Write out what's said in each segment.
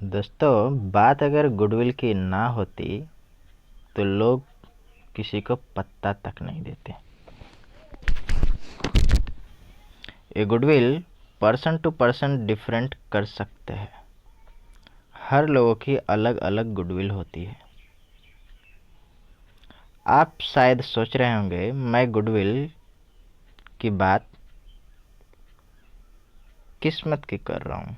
दोस्तों, बात अगर गुडविल की ना होती तो लोग किसी को पत्ता तक नहीं देते। ये goodwill person to person different कर सकते हैं। हर लोगों की अलग अलग गुडविल होती है। आप शायद सोच रहे होंगे मैं गुडविल की बात किस्मत की कर रहा हूँ,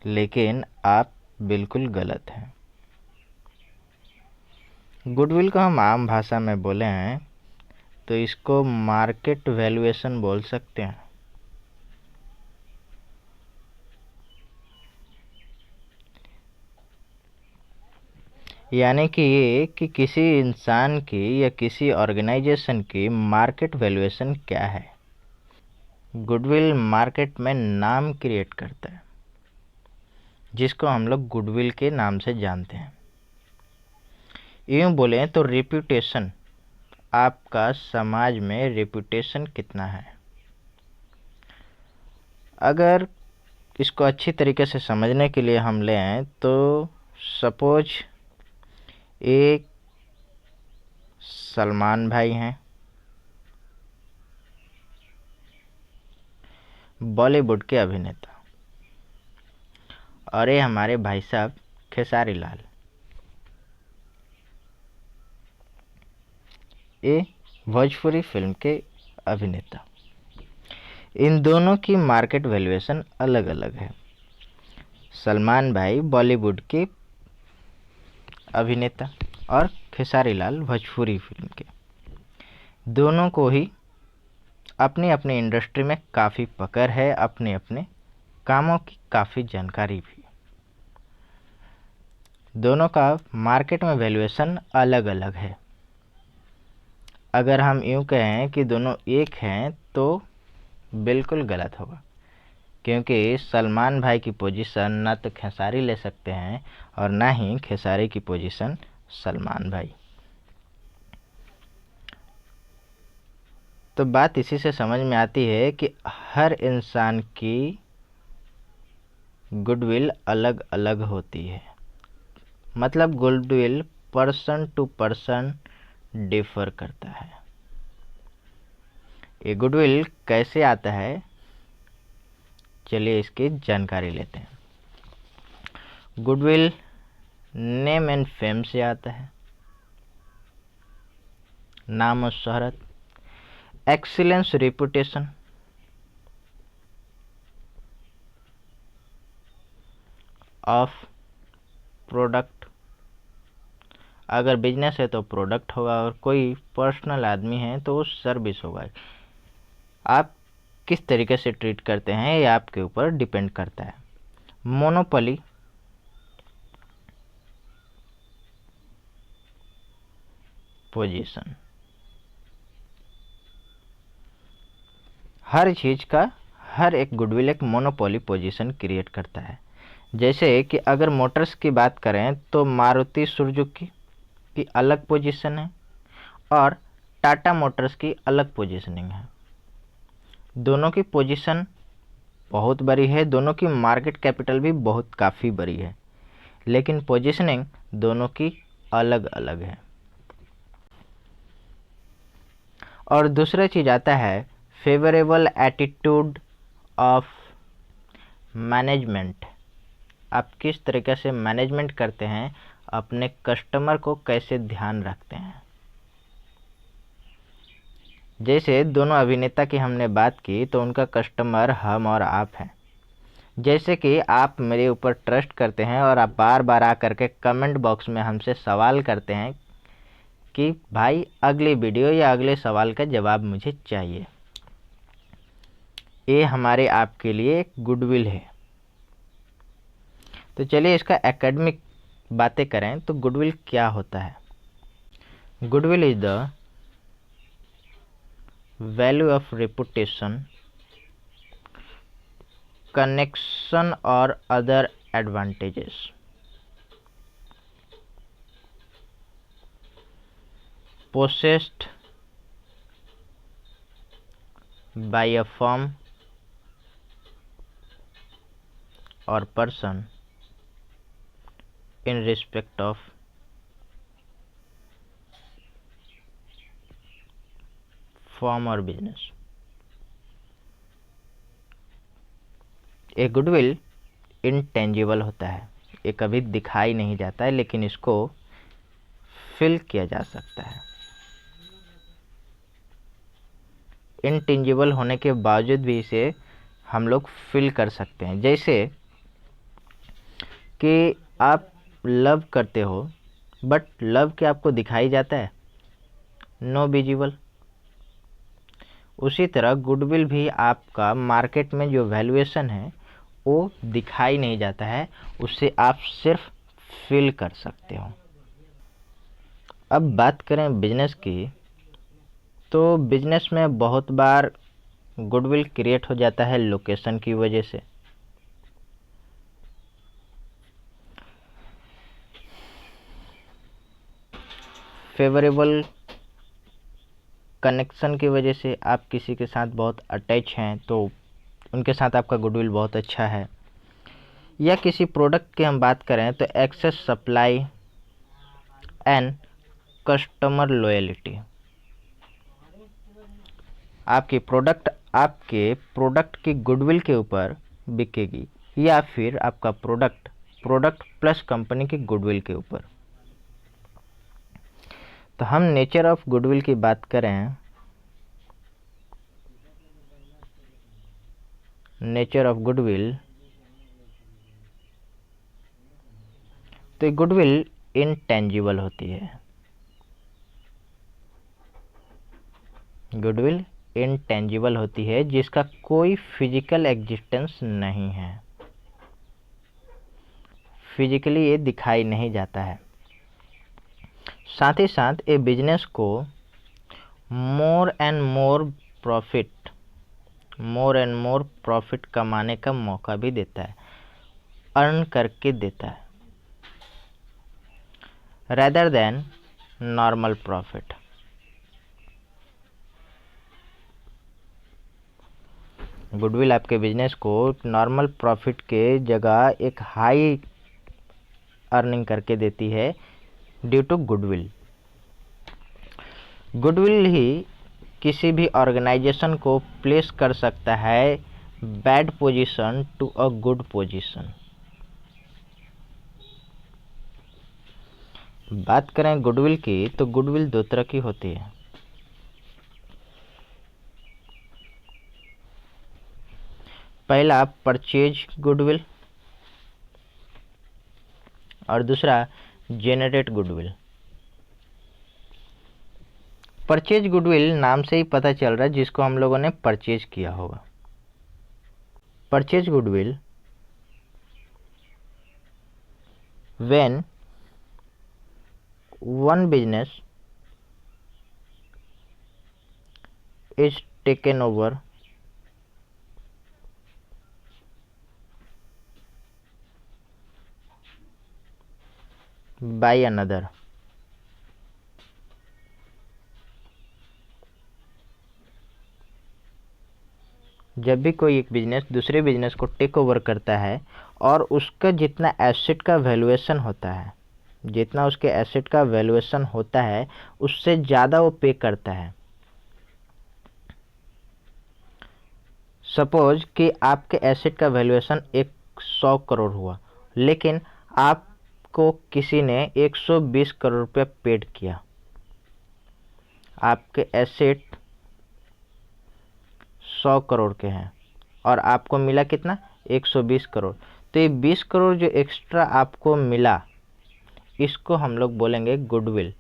लेकिन आप बिल्कुल गलत हैं। गुडविल को हम आम भाषा में बोले हैं तो इसको मार्केट वैल्यूएशन बोल सकते हैं। यानी कि ये कि किसी इंसान की या किसी ऑर्गेनाइजेशन की मार्केट वैल्यूएशन क्या है। गुडविल मार्केट में नाम क्रिएट करता है, जिसको हम लोग गुडविल के नाम से जानते हैं। यूँ बोलें तो रेप्यूटेशन, आपका समाज में रेप्यूटेशन कितना है। अगर इसको अच्छी तरीके से समझने के लिए हम लें तो सपोज एक सलमान भाई हैं, बॉलीवुड के अभिनेता, और ये हमारे भाई साहब खेसारी लाल, ये भोजपुरी फिल्म के अभिनेता। इन दोनों की मार्केट वैल्यूएशन अलग अलग है। सलमान भाई बॉलीवुड के अभिनेता और खेसारी लाल भोजपुरी फिल्म के। दोनों को ही अपनी अपनी इंडस्ट्री में काफ़ी पकड़ है, अपने अपने कामों की काफ़ी जानकारी भी। दोनों का मार्केट में वैल्यूएशन अलग अलग है। अगर हम यूँ कहें कि दोनों एक हैं तो बिल्कुल गलत होगा, क्योंकि सलमान भाई की पोजीशन ना तो खेसारी ले सकते हैं और ना ही खेसारी की पोजीशन सलमान भाई। तो बात इसी से समझ में आती है कि हर इंसान की गुडविल अलग अलग होती है। मतलब goodwill person to person differ करता है। ये गुडविल कैसे आता है, चलिए इसकी जानकारी लेते हैं। गुडविल नेम एंड फेम से आता है, नाम और शोहरत, एक्सीलेंस, रेपुटेशन, ऑफ प्रोडक्ट। अगर बिजनेस है तो प्रोडक्ट होगा, और कोई पर्सनल आदमी है तो सर्विस होगा। आप किस तरीके से ट्रीट करते हैं ये आपके ऊपर डिपेंड करता है। मोनोपोली, पोजीशन, हर चीज़ का हर एक गुडविल एक मोनोपोली पोजीशन क्रिएट करता है। जैसे कि अगर मोटर्स की बात करें तो मारुति सुजुकी की अलग पोजीशन है और टाटा मोटर्स की अलग पोजीशनिंग है। दोनों की पोजीशन बहुत बड़ी है, दोनों की मार्केट कैपिटल भी बहुत काफ़ी बड़ी है, लेकिन पोजीशनिंग दोनों की अलग अलग है। और दूसरा चीज़ आता है फेवरेबल एटीट्यूड ऑफ मैनेजमेंट। आप किस तरीके से मैनेजमेंट करते हैं, अपने कस्टमर को कैसे ध्यान रखते हैं। जैसे दोनों अभिनेता की हमने बात की तो उनका कस्टमर हम और आप हैं। जैसे कि आप मेरे ऊपर ट्रस्ट करते हैं और आप बार बार आकर के कमेंट बॉक्स में हमसे सवाल करते हैं कि भाई अगली वीडियो या अगले सवाल का जवाब मुझे चाहिए। ये हमारे आपके लिए एक गुडविल है। तो चलिए इसका एकेडमिक बातें करें तो गुडविल क्या होता है। Goodwill is the value of reputation, connection or other advantages possessed by a firm or person in respect of firm or business. एक गुडविल इनटेंजिबल होता है, ये कभी दिखाई नहीं जाता है, लेकिन इसको फिल किया जा सकता है। इनटेंजिबल होने के बावजूद भी इसे हम लोग फिल कर सकते हैं। जैसे कि आप लव करते हो, बट लव क्या आपको दिखाई जाता है? No visible. उसी तरह गुडविल भी आपका मार्केट में जो वैल्यूएशन है वो दिखाई नहीं जाता है, उससे आप सिर्फ फील कर सकते हो। अब बात करें बिजनेस की, तो बिजनेस में बहुत बार गुडविल क्रिएट हो जाता है लोकेशन की वजह से। फेवरेबल कनेक्शन की वजह से आप किसी के साथ बहुत अटैच हैं तो उनके साथ आपका गुडविल बहुत अच्छा है। या किसी प्रोडक्ट की हम बात करें तो excess supply and customer loyalty. आपके प्रोडक्ट की गुडविल के ऊपर बिकेगी, या फिर आपका प्रोडक्ट प्लस कंपनी की गुडविल के ऊपर। तो हम नेचर ऑफ गुडविल की बात करें, नेचर ऑफ गुडविल, तो गुडविल इनटेंजिबल होती है। गुडविल इनटेंजिबल होती है, जिसका कोई फिजिकल एग्जिस्टेंस नहीं है, फिजिकली ये दिखाई नहीं जाता है। साथ ही साथ ये बिजनेस को मोर एंड मोर प्रॉफिट कमाने का मौका भी देता है, अर्न करके देता है, rather than normal profit. Goodwill आपके बिजनेस को नॉर्मल प्रॉफिट के जगह एक हाई अर्निंग करके देती है ड्यू टू गुडविल। गुडविल ही किसी भी ऑर्गेनाइजेशन को प्लेस कर सकता है bad position to a good position. बात करें गुडविल की, तो गुडविल दो तरह की होती है। पहला परचेज गुडविल और दूसरा जेनरेट गुडविल। परचेज गुडविल नाम से ही पता चल रहा है, जिसको हम लोगों ने परचेज किया होगा। Purchase goodwill when one business is taken over by another। जब भी कोई एक बिजनेस दूसरे बिजनेस को टेक ओवर करता है और उसका जितना एसेट का वैल्यूएशन होता है, जितना उसके एसेट का वैल्यूएशन होता है उससे ज़्यादा वो पे करता है। सपोज कि आपके एसेट का वैल्यूएशन 100 करोड़ हुआ, लेकिन आपको किसी ने 120 करोड़ रुपया पेड किया। आपके एसेट 100 करोड़ के हैं और आपको मिला कितना? 120 करोड़। तो ये 20 करोड़ जो एक्स्ट्रा आपको मिला, इसको हम लोग बोलेंगे गुडविल।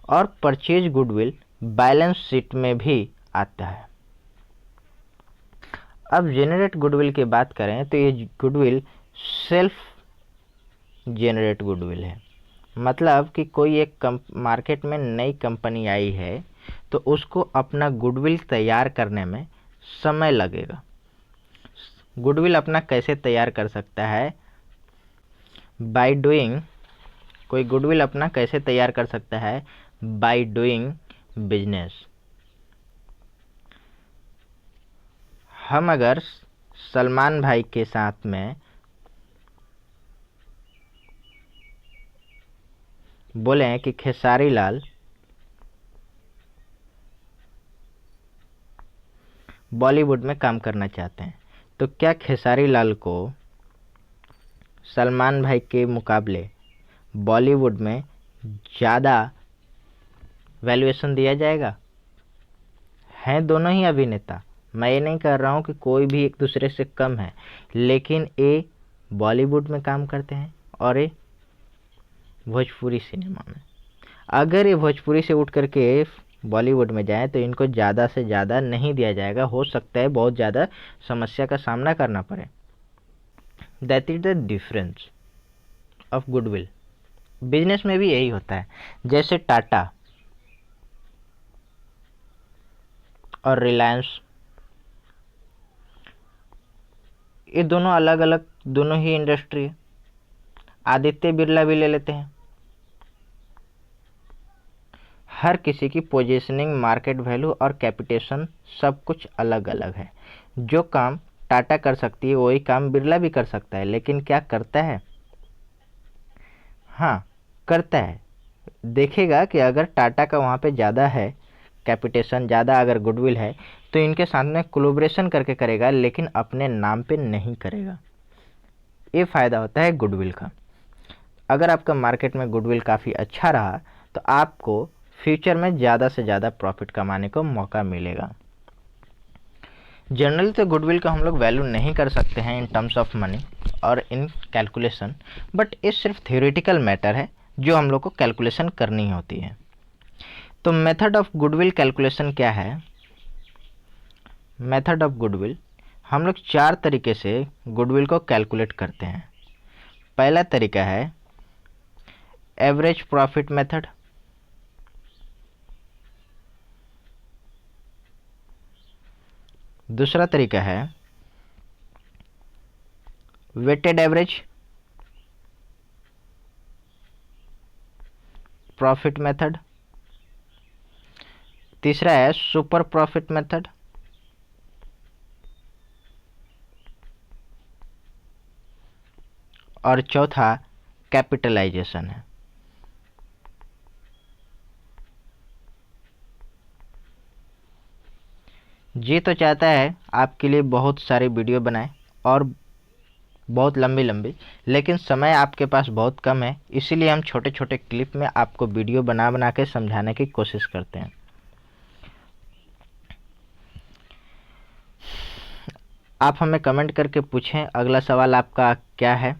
और परचेज गुडविल बैलेंस शीट में भी आता है। अब जेनरेट गुडविल की बात करें तो ये गुडविल सेल्फ जेनरेट गुडविल है। मतलब कि कोई एक मार्केट में नई कंपनी आई है तो उसको अपना गुडविल तैयार करने में समय लगेगा। गुडविल अपना कैसे तैयार कर सकता है? By doing. कोई गुडविल अपना कैसे तैयार कर सकता है? By doing business. हम अगर सलमान भाई के साथ में बोले हैं कि खेसारी लाल बॉलीवुड में काम करना चाहते हैं, तो क्या खेसारी लाल को सलमान भाई के मुकाबले बॉलीवुड में ज़्यादा वैल्यूएशन दिया जाएगा? हैं दोनों ही अभिनेता, मैं ये नहीं कह रहा हूँ कि कोई भी एक दूसरे से कम है, लेकिन ये बॉलीवुड में काम करते हैं और ये भोजपुरी सिनेमा में। अगर ये भोजपुरी से उठ करके बॉलीवुड में जाए तो इनको ज़्यादा से ज़्यादा नहीं दिया जाएगा, हो सकता है बहुत ज़्यादा समस्या का सामना करना पड़े। That is the difference of goodwill. Business में भी यही होता है, जैसे टाटा और रिलायंस, ये दोनों अलग अलग, दोनों ही इंडस्ट्री है। आदित्य बिरला भी ले लेते हैं। हर किसी की पोजीशनिंग, मार्केट वैल्यू और कैपिटेशन सब कुछ अलग अलग है। जो काम टाटा कर सकती है वही काम बिरला भी कर सकता है, लेकिन क्या करता है? हाँ, करता है। देखेगा कि अगर टाटा का वहाँ पे ज़्यादा है कैपिटेशन, ज़्यादा अगर गुडविल है, तो इनके साथ में कोलैबोरेशन करके करेगा, लेकिन अपने नाम पे नहीं करेगा। ये फ़ायदा होता है गुडविल का। अगर आपका मार्केट में गुडविल काफ़ी अच्छा रहा तो आपको फ्यूचर में ज़्यादा से ज़्यादा प्रॉफिट कमाने को मौका मिलेगा। जनरली तो गुडविल का हम लोग वैल्यू नहीं कर सकते हैं इन टर्म्स ऑफ मनी और इन कैलकुलेशन, बट ये सिर्फ थ्योरेटिकल मैटर है जो हम लोग को कैलकुलेशन करनी होती है। तो मेथड ऑफ गुडविल कैलकुलेशन क्या है? मेथड ऑफ गुडविल, हम लोग 4 तरीके से गुडविल को कैलकुलेट करते हैं। पहला तरीका है एवरेज प्रॉफिट मेथड। दूसरा तरीका है वेटेड एवरेज प्रॉफिट मेथड। तीसरा है सुपर प्रॉफिट मेथड। और चौथा कैपिटलाइजेशन है। जी तो चाहता है आपके लिए बहुत सारी वीडियो बनाए और बहुत लंबी लंबी, लेकिन समय आपके पास बहुत कम है, इसीलिए हम छोटे छोटे क्लिप में आपको वीडियो बना बना के समझाने की कोशिश करते हैं। आप हमें कमेंट करके पूछें अगला सवाल आपका क्या है।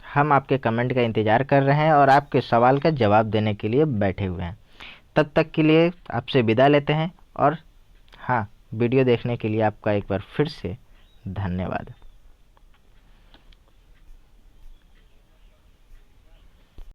हम आपके कमेंट का इंतज़ार कर रहे हैं और आपके सवाल का जवाब देने के लिए बैठे हुए हैं। तब तक के लिए आपसे विदा लेते हैं और हाँ, वीडियो देखने के लिए आपका एक बार फिर से धन्यवाद।